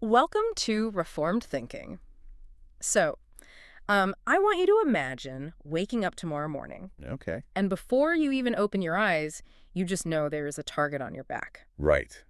Welcome to Reformed Thinking. So, I want you to imagine waking up tomorrow morning, Okay. and before you even open your eyes, you just know there is a target on your back. Right.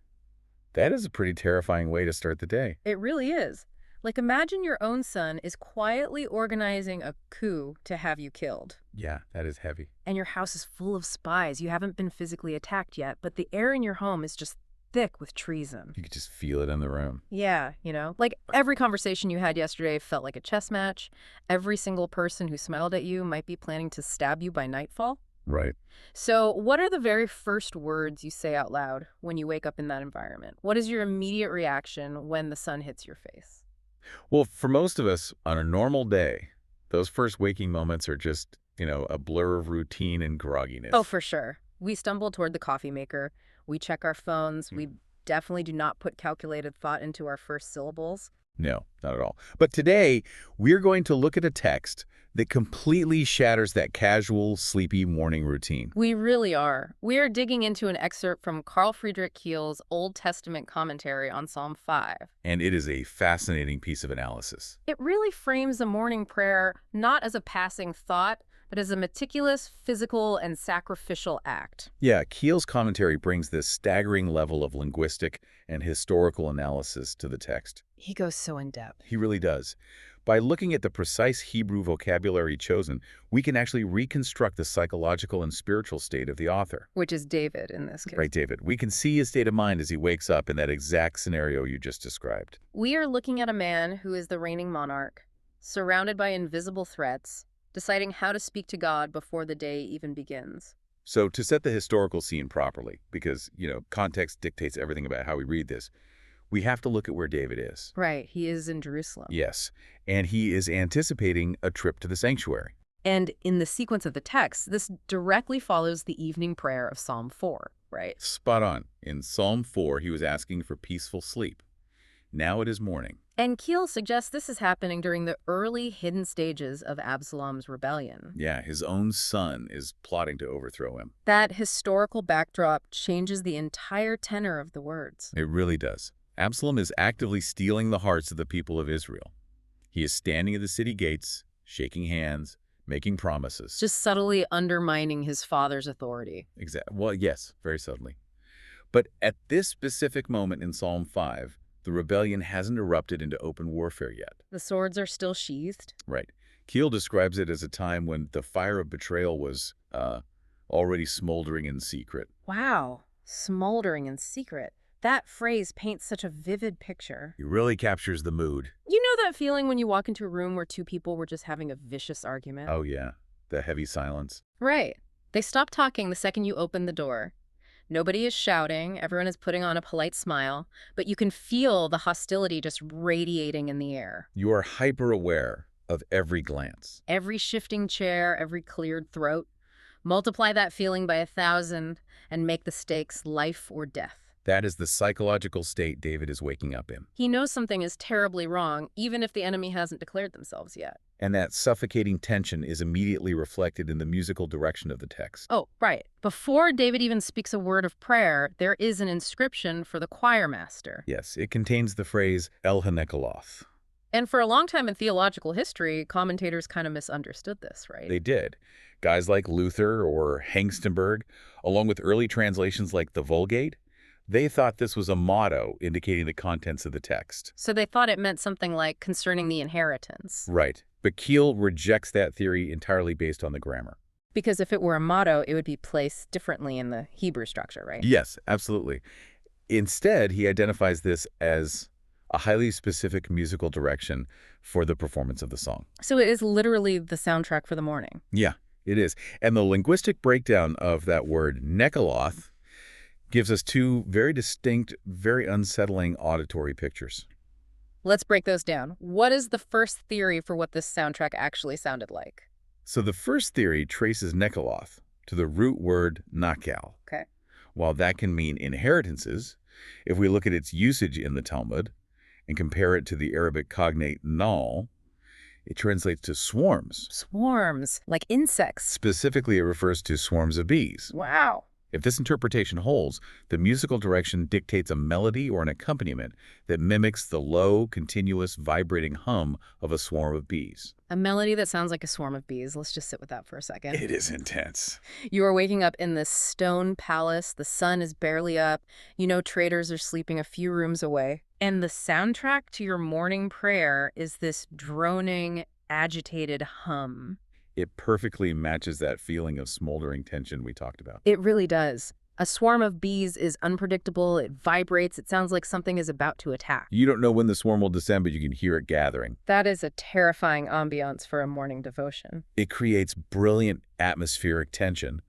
That is a pretty terrifying way to start the day. It really is. Like, imagine your own son is quietly organizing a coup to have you killed. Yeah, that is heavy. And your house is full of spies. You haven't been physically attacked yet, but the air in your home is just thick with treason. You could just feel it in the room. Yeah, like every conversation you had yesterday felt like a chess match. Every single person who smiled at you might be planning to stab you by nightfall. Right. So, what are the very first words you say out loud when you wake up in that environment? What is your immediate reaction when the sun hits your face? Well, for most of us, on a normal day, those first waking moments are just, a blur of routine and grogginess. Oh, for sure. We stumble toward the coffee maker. We check our phones. Hmm. We definitely do not put calculated thought into our first syllables. No, not at all. But today, we're going to look at a text that completely shatters that casual, sleepy morning routine. We really are. We are digging into an excerpt from Carl Friedrich Keil's Old Testament commentary on Psalm 5. And it is a fascinating piece of analysis. It really frames the morning prayer not as a passing thought, but as a meticulous, physical, and sacrificial act. Yeah, Keel's commentary brings this staggering level of linguistic and historical analysis to the text. He goes so in depth. He really does. By looking at the precise Hebrew vocabulary chosen, we can actually reconstruct the psychological and spiritual state of the author. Which is David in this case. Right, David. We can see his state of mind as he wakes up in that exact scenario you just described. We are looking at a man who is the reigning monarch, surrounded by invisible threats, deciding how to speak to God before the day even begins. So to set the historical scene properly, because, context dictates everything about how we read this, we have to look at where David is. Right, he is in Jerusalem. Yes, and he is anticipating a trip to the sanctuary. And in the sequence of the text, this directly follows the evening prayer of Psalm 4, right? Spot on. In Psalm 4, he was asking for peaceful sleep. Now it is morning. And Keil suggests this is happening during the early hidden stages of Absalom's rebellion. Yeah, his own son is plotting to overthrow him. That historical backdrop changes the entire tenor of the words. It really does. Absalom is actively stealing the hearts of the people of Israel. He is standing at the city gates, shaking hands, making promises. Just subtly undermining his father's authority. Well, yes, very subtly. But at this specific moment in Psalm 5, the rebellion hasn't erupted into open warfare yet. The swords are still sheathed. Right. Keil describes it as a time when the fire of betrayal was already smoldering in secret. Wow, smoldering in secret. That phrase paints such a vivid picture. It really captures the mood. You know that feeling when you walk into a room where two people were just having a vicious argument? Oh, yeah. The heavy silence. Right. They stop talking the second you open the door. Nobody is shouting, everyone is putting on a polite smile, but you can feel the hostility just radiating in the air. You are hyper-aware of every glance. Every shifting chair, every cleared throat. Multiply that feeling by 1,000 and make the stakes life or death. That is the psychological state David is waking up in. He knows something is terribly wrong, even if the enemy hasn't declared themselves yet. And that suffocating tension is immediately reflected in the musical direction of the text. Oh, right. Before David even speaks a word of prayer, there is an inscription for the choir master. Yes, it contains the phrase El Hanekaloth. And for a long time in theological history, commentators kind of misunderstood this, right? They did. Guys like Luther or Hengstenberg, along with early translations like the Vulgate, they thought this was a motto indicating the contents of the text. So they thought it meant something like concerning the inheritance. Right. But Keil rejects that theory entirely based on the grammar. Because if it were a motto, it would be placed differently in the Hebrew structure, right? Yes, absolutely. Instead, he identifies this as a highly specific musical direction for the performance of the song. So it is literally the soundtrack for the morning. Yeah, it is. And the linguistic breakdown of that word, nekaloth, gives us two very distinct, very unsettling auditory pictures. Let's break those down. What is the first theory for what this soundtrack actually sounded like? So the first theory traces nekaloth to the root word nakal. Okay. While that can mean inheritances, if we look at its usage in the Talmud and compare it to the Arabic cognate nal, it translates to swarms. Swarms, like insects. Specifically, it refers to swarms of bees. Wow. If this interpretation holds, the musical direction dictates a melody or an accompaniment that mimics the low, continuous, vibrating hum of a swarm of bees. A melody that sounds like a swarm of bees. Let's just sit with that for a second. It is intense. You are waking up in this stone palace. The sun is barely up. You know traders are sleeping a few rooms away. And the soundtrack to your morning prayer is this droning, agitated hum. It perfectly matches that feeling of smoldering tension we talked about. It really does. A swarm of bees is unpredictable. It vibrates. It sounds like something is about to attack. You don't know when the swarm will descend, but you can hear it gathering. That is a terrifying ambiance for a morning devotion. It creates brilliant atmospheric tension.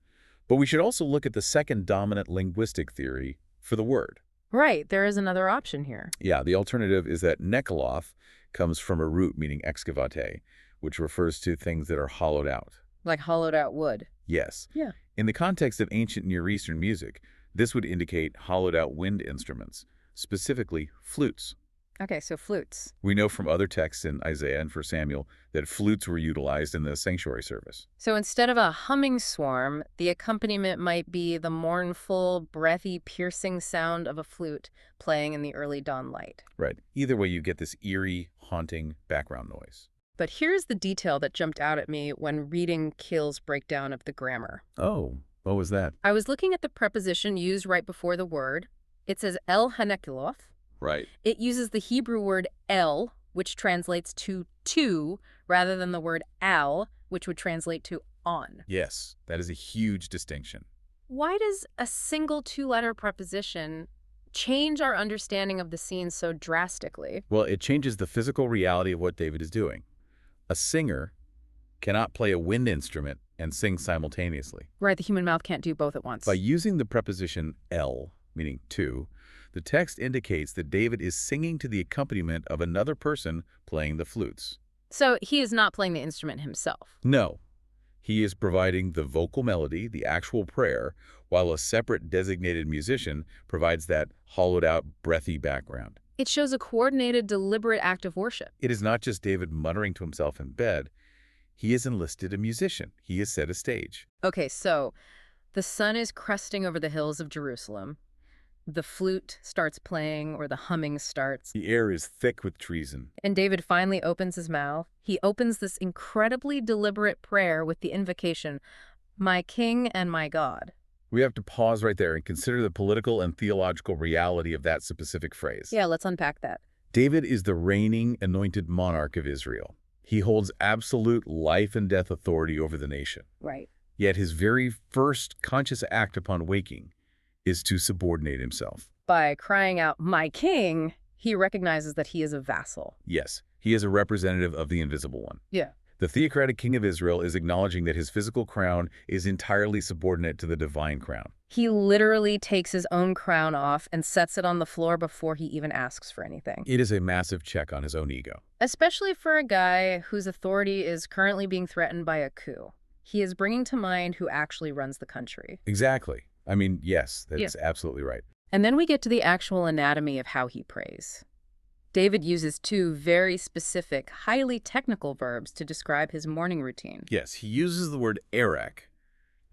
But we should also look at the second dominant linguistic theory for the word. Right, there is another option here. Yeah, the alternative is that nekaloth comes from a root meaning excavate, which refers to things that are hollowed out. Like hollowed out wood. Yes. Yeah. In the context of ancient Near Eastern music, this would indicate hollowed-out wind instruments, specifically flutes. Okay, so flutes. We know from other texts in Isaiah and 1 Samuel that flutes were utilized in the sanctuary service. So instead of a humming swarm, the accompaniment might be the mournful, breathy, piercing sound of a flute playing in the early dawn light. Right. Either way, you get this eerie, haunting background noise. But here's the detail that jumped out at me when reading Keil's breakdown of the grammar. Oh, what was that? I was looking at the preposition used right before the word. It says el hanekiloth. Right. It uses the Hebrew word el, which translates to, rather than the word al, which would translate to on. Yes, that is a huge distinction. Why does a single two-letter preposition change our understanding of the scene so drastically? Well, it changes the physical reality of what David is doing. A singer cannot play a wind instrument and sing simultaneously. Right, the human mouth can't do both at once. By using the preposition el, meaning to, the text indicates that David is singing to the accompaniment of another person playing the flutes. So he is not playing the instrument himself. No, he is providing the vocal melody, the actual prayer, while a separate designated musician provides that hollowed-out, breathy background. It shows a coordinated, deliberate act of worship. It is not just David muttering to himself in bed. He has enlisted a musician. He has set a stage. Okay, so the sun is cresting over the hills of Jerusalem. The flute starts playing, or the humming starts. The air is thick with treason. And David finally opens his mouth. He opens this incredibly deliberate prayer with the invocation, "My King and my God." We have to pause right there and consider the political and theological reality of that specific phrase. Yeah, let's unpack that. David is the reigning anointed monarch of Israel. He holds absolute life and death authority over the nation. Right. Yet his very first conscious act upon waking is to subordinate himself. By crying out, "My King," he recognizes that he is a vassal. Yes, he is a representative of the invisible one. Yeah. The theocratic king of Israel is acknowledging that his physical crown is entirely subordinate to the divine crown. He literally takes his own crown off and sets it on the floor before he even asks for anything. It is a massive check on his own ego. Especially for a guy whose authority is currently being threatened by a coup. He is bringing to mind who actually runs the country. Exactly. I mean, yes, that's absolutely right. And then we get to the actual anatomy of how he prays. David uses two very specific, highly technical verbs to describe his morning routine. Yes, he uses the word erak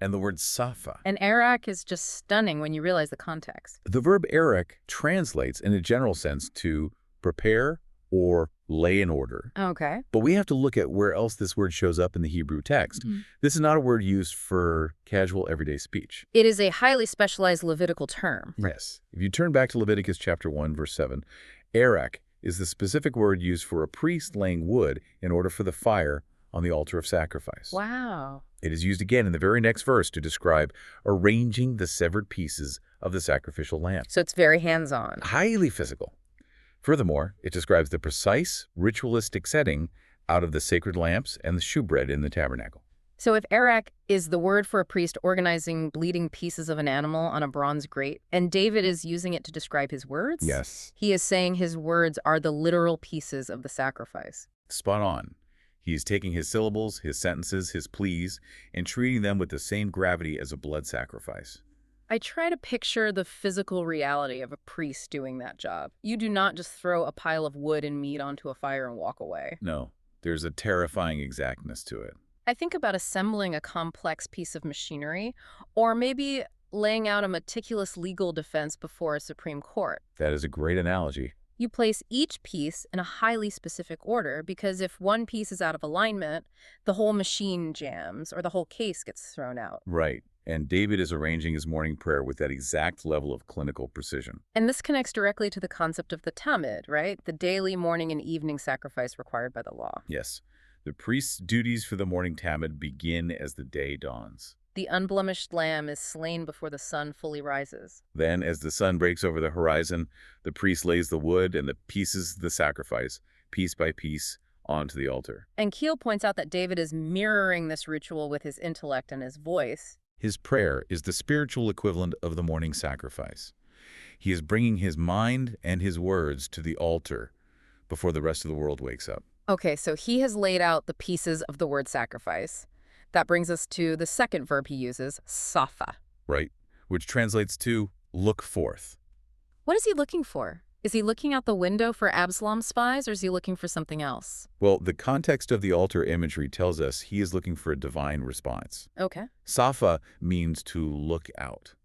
and the word safa. And erak is just stunning when you realize the context. The verb erak translates in a general sense to prepare or lay in order. Okay. But we have to look at where else this word shows up in the Hebrew text. This is not a word used for casual everyday speech. It is a highly specialized Levitical term. Yes. If you turn back to Leviticus chapter 1, verse 7, erak is the specific word used for a priest laying wood in order for the fire on the altar of sacrifice. Wow. It is used again in the very next verse to describe arranging the severed pieces of the sacrificial lamb. So it's very hands-on. Highly physical. Furthermore, it describes the precise ritualistic setting out of the sacred lamps and the shewbread in the tabernacle. So if erak is the word for a priest organizing bleeding pieces of an animal on a bronze grate, and David is using it to describe his words? Yes. He is saying his words are the literal pieces of the sacrifice. Spot on. He is taking his syllables, his sentences, his pleas, and treating them with the same gravity as a blood sacrifice. I try to picture the physical reality of a priest doing that job. You do not just throw a pile of wood and meat onto a fire and walk away. No, there's a terrifying exactness to it. I think about assembling a complex piece of machinery, or maybe laying out a meticulous legal defense before a Supreme Court. That is a great analogy. You place each piece in a highly specific order because if one piece is out of alignment, the whole machine jams or the whole case gets thrown out. Right. And David is arranging his morning prayer with that exact level of clinical precision. And this connects directly to the concept of the tamid, right? The daily morning and evening sacrifice required by the law. Yes. The priest's duties for the morning tamid begin as the day dawns. The unblemished lamb is slain before the sun fully rises. Then, as the sun breaks over the horizon, the priest lays the wood and the pieces of the sacrifice, piece by piece, onto the altar. And Keil points out that David is mirroring this ritual with his intellect and his voice. His prayer is the spiritual equivalent of the morning sacrifice. He is bringing his mind and his words to the altar before the rest of the world wakes up. Okay, so he has laid out the pieces of the word sacrifice. That brings us to the second verb he uses, sapha. Right, which translates to look forth. What is he looking for? Is he looking out the window for Absalom's spies, or is he looking for something else? Well, the context of the altar imagery tells us he is looking for a divine response. Okay. Sapha means to look out,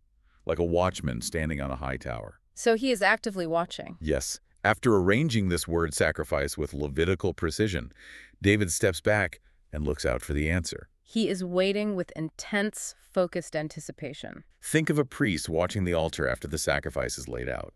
like a watchman standing on a high tower. So he is actively watching. Yes, after arranging this word sacrifice with Levitical precision, David steps back and looks out for the answer. He is waiting with intense, focused anticipation. Think of a priest watching the altar after the sacrifice is laid out,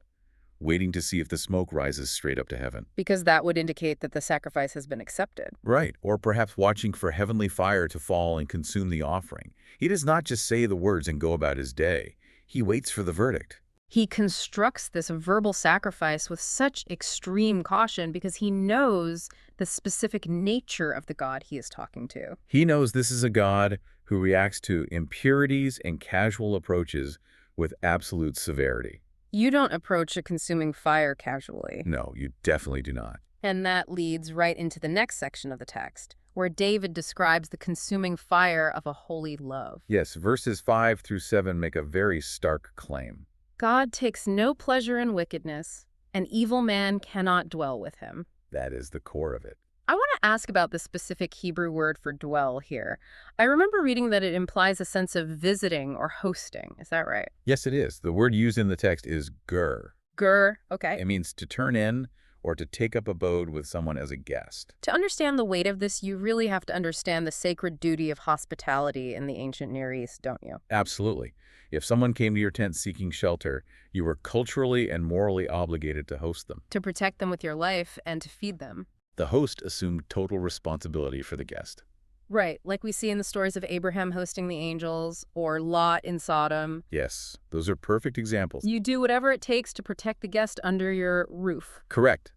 waiting to see if the smoke rises straight up to heaven. Because that would indicate that the sacrifice has been accepted. Right, or perhaps watching for heavenly fire to fall and consume the offering. He does not just say the words and go about his day. He waits for the verdict. He constructs this verbal sacrifice with such extreme caution because he knows the specific nature of the God he is talking to. He knows this is a God who reacts to impurities and casual approaches with absolute severity. You don't approach a consuming fire casually. No, you definitely do not. And that leads right into the next section of the text, where David describes the consuming fire of a holy love. Yes, verses 5 through 7 make a very stark claim. God takes no pleasure in wickedness. An evil man cannot dwell with him. That is the core of it. I want to ask about the specific Hebrew word for dwell here. I remember reading that it implies a sense of visiting or hosting. Is that right? Yes, it is. The word used in the text is ger. Ger, okay. It means to turn in or to take up abode with someone as a guest. To understand the weight of this, you really have to understand the sacred duty of hospitality in the ancient Near East, don't you? Absolutely. If someone came to your tent seeking shelter, you were culturally and morally obligated to host them. To protect them with your life and to feed them. The host assumed total responsibility for the guest. Right, like we see in the stories of Abraham hosting the angels or Lot in Sodom. Yes, those are perfect examples. You do whatever it takes to protect the guest under your roof. Correct.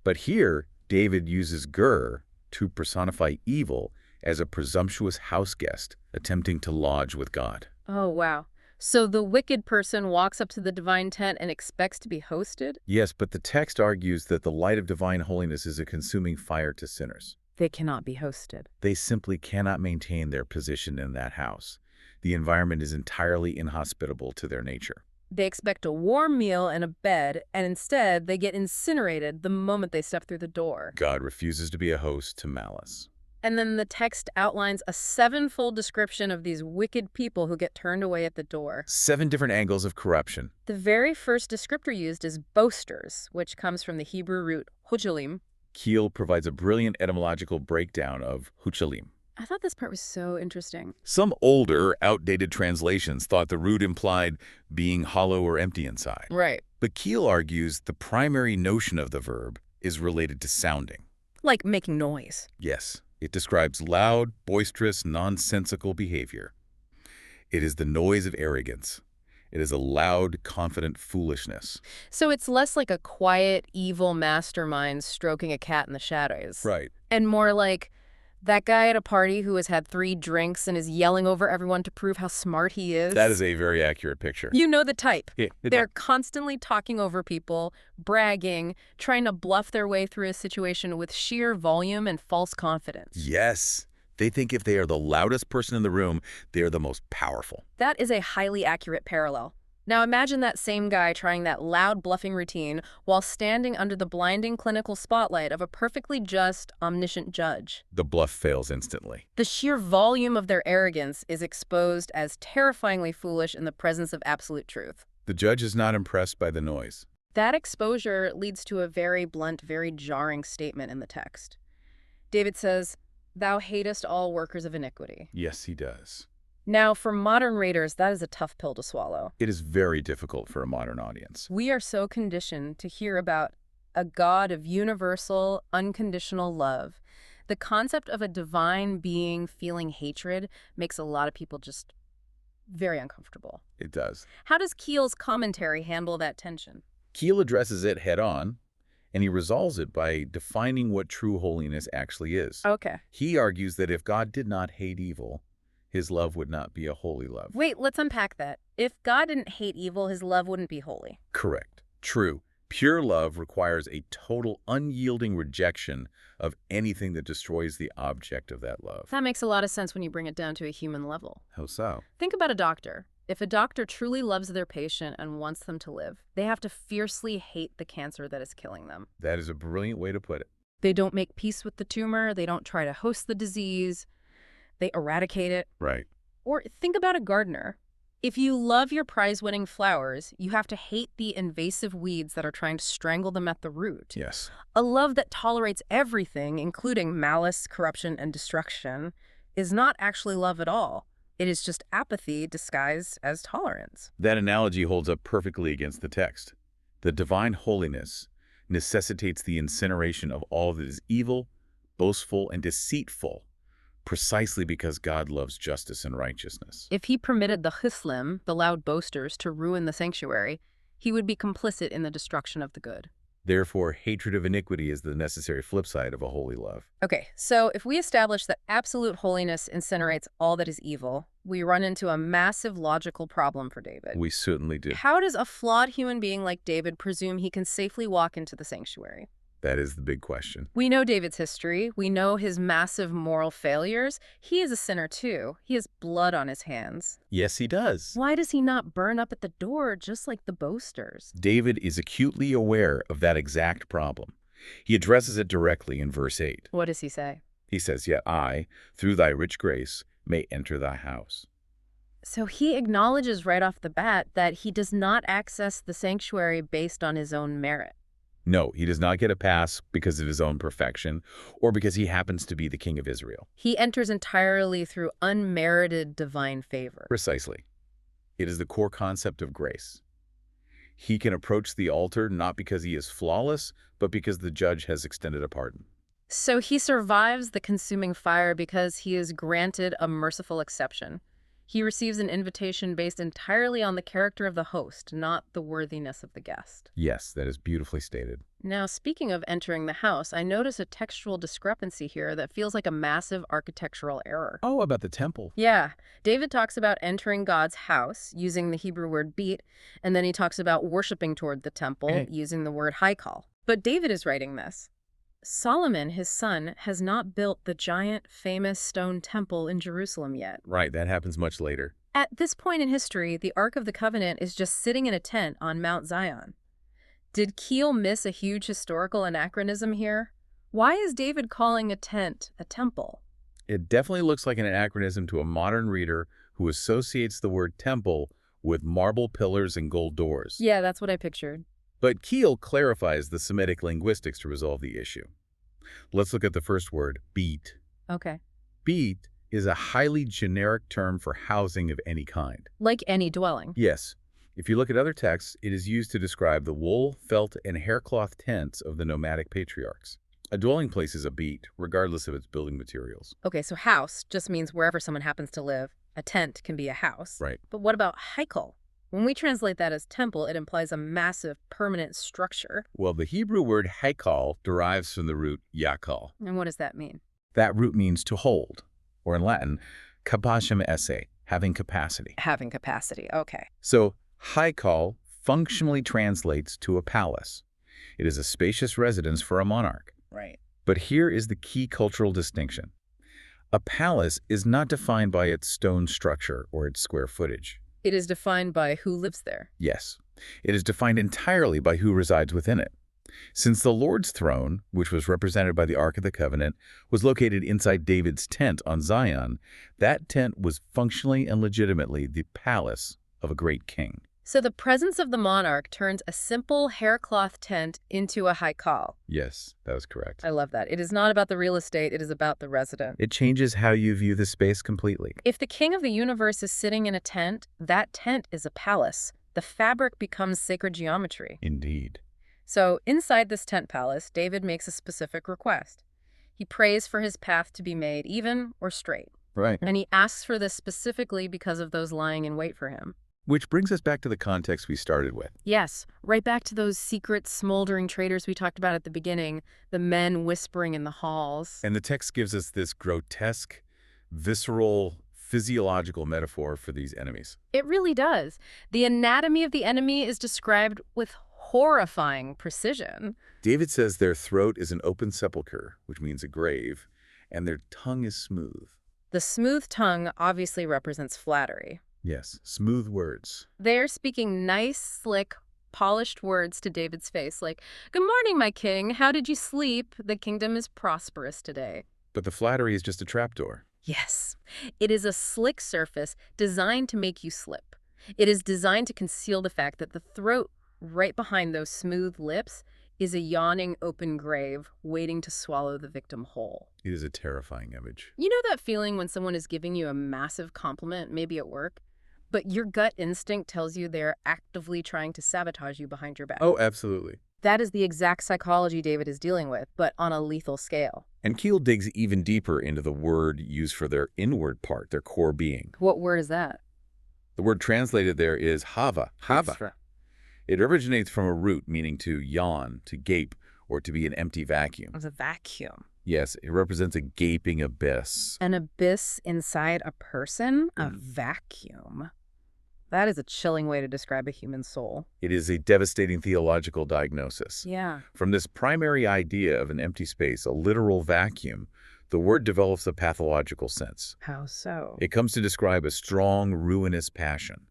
But here, David uses ger to personify evil as a presumptuous house guest attempting to lodge with God. Oh, wow. So the wicked person walks up to the divine tent and expects to be hosted? Yes, but the text argues that the light of divine holiness is a consuming fire to sinners. They cannot be hosted. They simply cannot maintain their position in that house. The environment is entirely inhospitable to their nature. They expect a warm meal and a bed, and instead they get incinerated the moment they step through the door. God refuses to be a host to malice. And then the text outlines a sevenfold description of these wicked people who get turned away at the door. 7 different angles of corruption. The very first descriptor used is boasters, which comes from the Hebrew root huchalim. Keil provides a brilliant etymological breakdown of huchalim. I thought this part was so interesting. Some older, outdated translations thought the root implied being hollow or empty inside. Right. But Keil argues the primary notion of the verb is related to sounding. Like making noise. Yes, it describes loud, boisterous, nonsensical behavior. It is the noise of arrogance. It is a loud, confident foolishness. So it's less like a quiet, evil mastermind stroking a cat in the shadows. Right. And more like that guy at a party who has had 3 drinks and is yelling over everyone to prove how smart he is. That is a very accurate picture. You know the type. Yeah, They're constantly talking over people, bragging, trying to bluff their way through a situation with sheer volume and false confidence. Yes. They think if they are the loudest person in the room, they are the most powerful. That is a highly accurate parallel. Now imagine that same guy trying that loud bluffing routine while standing under the blinding clinical spotlight of a perfectly just, omniscient judge. The bluff fails instantly. The sheer volume of their arrogance is exposed as terrifyingly foolish in the presence of absolute truth. The judge is not impressed by the noise. That exposure leads to a very blunt, very jarring statement in the text. David says, "Thou hatest all workers of iniquity." Yes, he does. Now, for modern readers, that is a tough pill to swallow. It is very difficult for a modern audience. We are so conditioned to hear about a God of universal, unconditional love. The concept of a divine being feeling hatred makes a lot of people just very uncomfortable. It does. How does Keil's commentary handle that tension? Keil addresses it head-on, and he resolves it by defining what true holiness actually is. Okay. He argues that if God did not hate evil, his love would not be a holy love. Wait, let's unpack that. If God didn't hate evil, his love wouldn't be holy. Correct. True. Pure love requires a total unyielding rejection of anything that destroys the object of that love. That makes a lot of sense when you bring it down to a human level. How so? Think about a doctor. If a doctor truly loves their patient and wants them to live, they have to fiercely hate the cancer that is killing them. That is a brilliant way to put it. They don't make peace with the tumor. They don't try to host the disease. They eradicate it. Right. Or think about a gardener. If you love your prize-winning flowers, you have to hate the invasive weeds that are trying to strangle them at the root. Yes. A love that tolerates everything, including malice, corruption, and destruction, is not actually love at all. It is just apathy disguised as tolerance. That analogy holds up perfectly against the text. The divine holiness necessitates the incineration of all that is evil, boastful, and deceitful, precisely because God loves justice and righteousness. If he permitted the Hislim, the loud boasters, to ruin the sanctuary, he would be complicit in the destruction of the good. Therefore, hatred of iniquity is the necessary flip side of a holy love. Okay, so if we establish that absolute holiness incinerates all that is evil, we run into a massive logical problem for David. We certainly do. How does a flawed human being like David presume he can safely walk into the sanctuary? That is the big question. We know David's history. We know his massive moral failures. He is a sinner too. He has blood on his hands. Yes, he does. Why does he not burn up at the door just like the boasters? David is acutely aware of that exact problem. He addresses it directly in verse 8. What does he say? He says, "Yet I, through thy rich grace, may enter thy house." So he acknowledges right off the bat that he does not access the sanctuary based on his own merit. No, he does not get a pass because of his own perfection or because he happens to be the king of Israel. He enters entirely through unmerited divine favor. Precisely. It is the core concept of grace. He can approach the altar not because he is flawless, but because the judge has extended a pardon. So he survives the consuming fire because he is granted a merciful exception. He receives an invitation based entirely on the character of the host, not the worthiness of the guest. Yes, that is beautifully stated. Now, speaking of entering the house, I notice a textual discrepancy here that feels like a massive architectural error. Oh, about the temple. Yeah, David talks about entering God's house using the Hebrew word beat, and then he talks about worshiping toward the temple using the word haikal. But David is writing this. Solomon, his son, has not built the giant, famous stone temple in Jerusalem yet. Right, that happens much later. At this point in history, the Ark of the Covenant is just sitting in a tent on Mount Zion. Did Keil miss a huge historical anachronism here? Why is David calling a tent a temple? It definitely looks like an anachronism to a modern reader who associates the word temple with marble pillars and gold doors. Yeah, that's what I pictured. But Keil clarifies the Semitic linguistics to resolve the issue. Let's look at the first word, beat. Okay. Beat is a highly generic term for housing of any kind. Like any dwelling. Yes. If you look at other texts, it is used to describe the wool, felt, and haircloth tents of the nomadic patriarchs. A dwelling place is a beat, regardless of its building materials. Okay, so house just means wherever someone happens to live. A tent can be a house. Right. But what about haikal? When we translate that as temple, it implies a massive, permanent structure. Well, the Hebrew word haikal derives from the root yakal. And what does that mean? That root means to hold, or in Latin, capacem esse, having capacity. Having capacity, okay. So, haikal functionally translates to a palace. It is a spacious residence for a monarch. Right. But here is the key cultural distinction. A palace is not defined by its stone structure or its square footage. It is defined by who lives there. Yes, it is defined entirely by who resides within it. Since the Lord's throne, which was represented by the Ark of the Covenant, was located inside David's tent on Zion, that tent was functionally and legitimately the palace of a great king. So the presence of the monarch turns a simple haircloth tent into a haikal. Yes, that was correct. I love that. It is not about the real estate, it is about the resident. It changes how you view the space completely. If the king of the universe is sitting in a tent, that tent is a palace. The fabric becomes sacred geometry. Indeed. So inside this tent palace, David makes a specific request. He prays for his path to be made even or straight. Right. And he asks for this specifically because of those lying in wait for him. Which brings us back to the context we started with. Yes, right back to those secret, smoldering traitors we talked about at the beginning, the men whispering in the halls. And the text gives us this grotesque, visceral, physiological metaphor for these enemies. It really does. The anatomy of the enemy is described with horrifying precision. David says their throat is an open sepulcher, which means a grave, and their tongue is smooth. The smooth tongue obviously represents flattery. Yes, smooth words. They're speaking nice, slick, polished words to David's face, like, "Good morning, my king. How did you sleep? The kingdom is prosperous today." But the flattery is just a trapdoor. Yes, it is a slick surface designed to make you slip. It is designed to conceal the fact that the throat right behind those smooth lips is a yawning open grave waiting to swallow the victim whole. It is a terrifying image. You know that feeling when someone is giving you a massive compliment, maybe at work, but your gut instinct tells you they're actively trying to sabotage you behind your back? Oh, absolutely. That is the exact psychology David is dealing with, but on a lethal scale. And Keil digs even deeper into the word used for their inward part, their core being. What word is that? The word translated there is hava. Hava. It originates from a root meaning to yawn, to gape, or to be an empty vacuum. It's a vacuum. Yes, it represents a gaping abyss. An abyss inside a person? A vacuum. That is a chilling way to describe a human soul. It is a devastating theological diagnosis. Yeah. From this primary idea of an empty space, a literal vacuum, the word develops a pathological sense. How so? It comes to describe a strong, ruinous passion.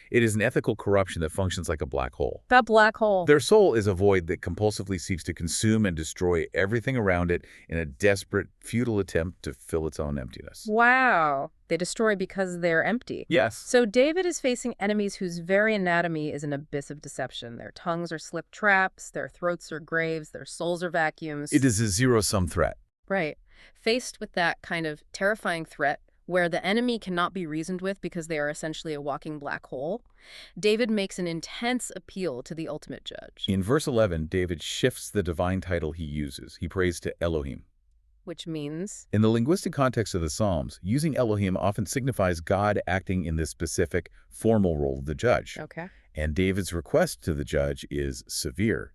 It is an ethical corruption that functions like a black hole. That black hole. Their soul is a void that compulsively seeks to consume and destroy everything around it in a desperate, futile attempt to fill its own emptiness. Wow. They destroy because they're empty. Yes. So David is facing enemies whose very anatomy is an abyss of deception. Their tongues are slip traps, their throats are graves, their souls are vacuums. It is a zero-sum threat. Right. Faced with that kind of terrifying threat, where the enemy cannot be reasoned with because they are essentially a walking black hole, David makes an intense appeal to the ultimate judge. In verse 11, David shifts the divine title he uses. He prays to Elohim. Which means? In the linguistic context of the Psalms, using Elohim often signifies God acting in this specific, formal role of the judge. Okay. And David's request to the judge is severe.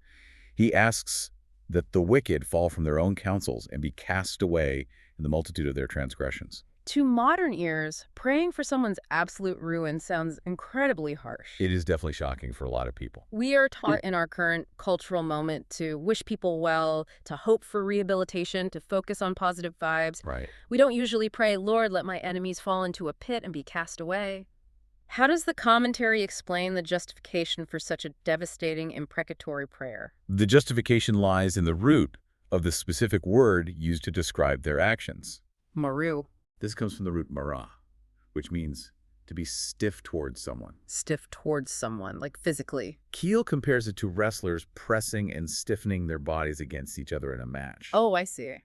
He asks that the wicked fall from their own counsels and be cast away in the multitude of their transgressions. To modern ears, praying for someone's absolute ruin sounds incredibly harsh. It is definitely shocking for a lot of people. We are taught in our current cultural moment to wish people well, to hope for rehabilitation, to focus on positive vibes. Right. We don't usually pray, "Lord, let my enemies fall into a pit and be cast away." How does the commentary explain the justification for such a devastating imprecatory prayer? The justification lies in the root of the specific word used to describe their actions. Maru. This comes from the root marah, which means to be stiff towards someone. Stiff towards someone, like physically. Keil compares it to wrestlers pressing and stiffening their bodies against each other in a match. Oh, I see.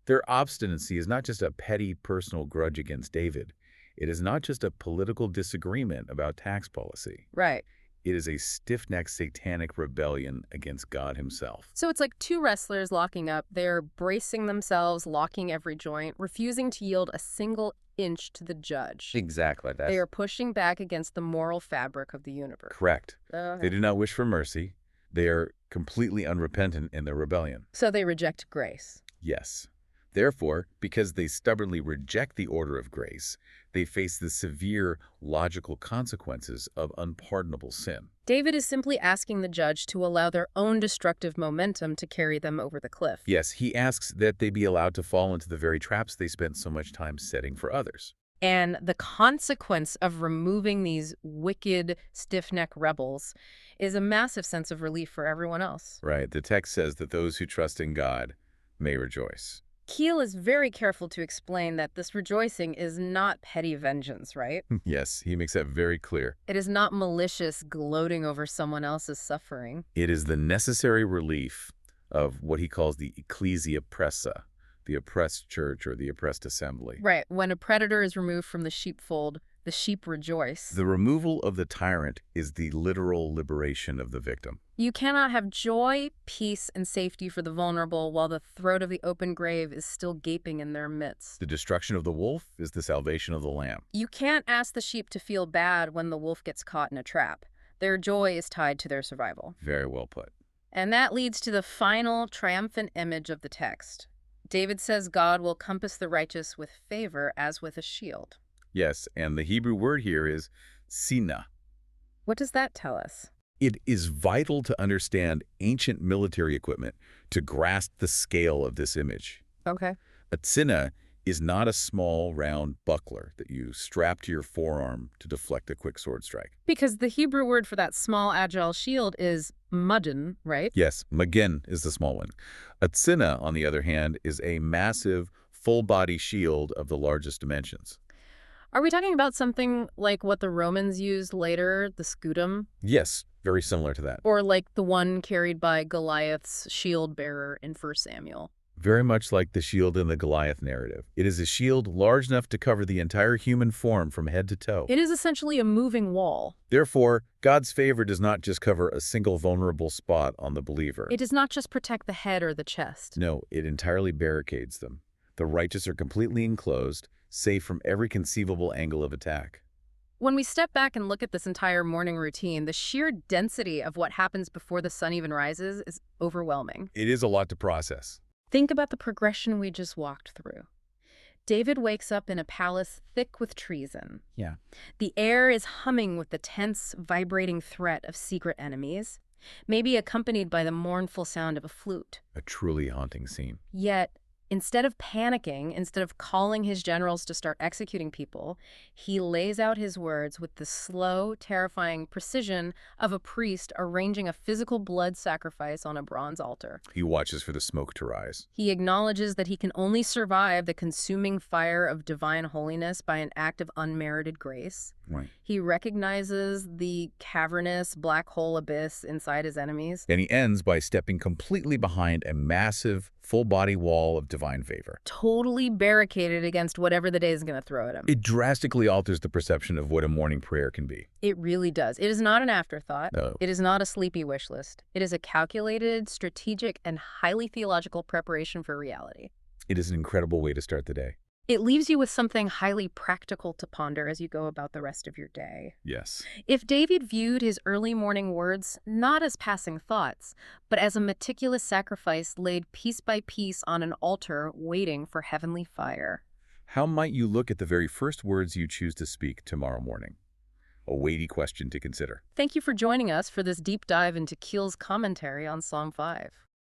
Their obstinacy is not just a petty personal grudge against David. It is not just a political disagreement about tax policy. Right. It is a stiff-necked satanic rebellion against God himself. So it's like two wrestlers locking up. They're bracing themselves, locking every joint, refusing to yield a single inch to the judge. Exactly. They are pushing back against the moral fabric of the universe. Correct. Okay. They do not wish for mercy. They are completely unrepentant in their rebellion. So they reject grace. Yes. Therefore, because they stubbornly reject the order of grace, they face the severe logical consequences of unpardonable sin. David is simply asking the judge to allow their own destructive momentum to carry them over the cliff. Yes, he asks that they be allowed to fall into the very traps they spent so much time setting for others. And the consequence of removing these wicked, stiff-necked rebels is a massive sense of relief for everyone else. Right. The text says that those who trust in God may rejoice. Keil is very careful to explain that this rejoicing is not petty vengeance, right? Yes, he makes that very clear. It is not malicious gloating over someone else's suffering. It is the necessary relief of what he calls the ecclesia pressa, the oppressed church or the oppressed assembly. Right. When a predator is removed from the sheepfold, the sheep rejoice. The removal of the tyrant is the literal liberation of the victim. You cannot have joy, peace, and safety for the vulnerable while the throat of the open grave is still gaping in their midst. The destruction of the wolf is the salvation of the lamb. You can't ask the sheep to feel bad when the wolf gets caught in a trap. Their joy is tied to their survival. Very well put. And that leads to the final triumphant image of the text. David says God will compass the righteous with favor as with a shield. Yes, and the Hebrew word here is sina. What does that tell us? It is vital to understand ancient military equipment to grasp the scale of this image. Okay. A tsina is not a small, round buckler that you strap to your forearm to deflect a quick sword strike. Because the Hebrew word for that small, agile shield is mudden, right? Yes, magen is the small one. A tsina, on the other hand, is a massive, full-body shield of the largest dimensions. Are we talking about something like what the Romans used later, the scutum? Yes, very similar to that. Or like the one carried by Goliath's shield bearer in 1 Samuel? Very much like the shield in the Goliath narrative. It is a shield large enough to cover the entire human form from head to toe. It is essentially a moving wall. Therefore, God's favor does not just cover a single vulnerable spot on the believer. It does not just protect the head or the chest. No, it entirely barricades them. The righteous are completely enclosed, safe from every conceivable angle of attack. When we step back and look at this entire morning routine, the sheer density of what happens before the sun even rises is overwhelming. It is a lot to process. Think about the progression we just walked through. David wakes up in a palace thick with treason. Yeah. The air is humming with the tense, vibrating threat of secret enemies, maybe accompanied by the mournful sound of a flute. A truly haunting scene. Yet, instead of panicking, instead of calling his generals to start executing people, he lays out his words with the slow, terrifying precision of a priest arranging a physical blood sacrifice on a bronze altar. He watches for the smoke to rise. He acknowledges that he can only survive the consuming fire of divine holiness by an act of unmerited grace. Right. He recognizes the cavernous black hole abyss inside his enemies. And he ends by stepping completely behind a massive, full-body wall of divine favor. Totally barricaded against whatever the day is going to throw at him. It drastically alters the perception of what a morning prayer can be. It really does. It is not an afterthought. No. It is not a sleepy wish list. It is a calculated, strategic, and highly theological preparation for reality. It is an incredible way to start the day. It leaves you with something highly practical to ponder as you go about the rest of your day. Yes. If David viewed his early morning words not as passing thoughts, but as a meticulous sacrifice laid piece by piece on an altar waiting for heavenly fire. How might you look at the very first words you choose to speak tomorrow morning? A weighty question to consider. Thank you for joining us for this deep dive into Keil's commentary on Psalm 5.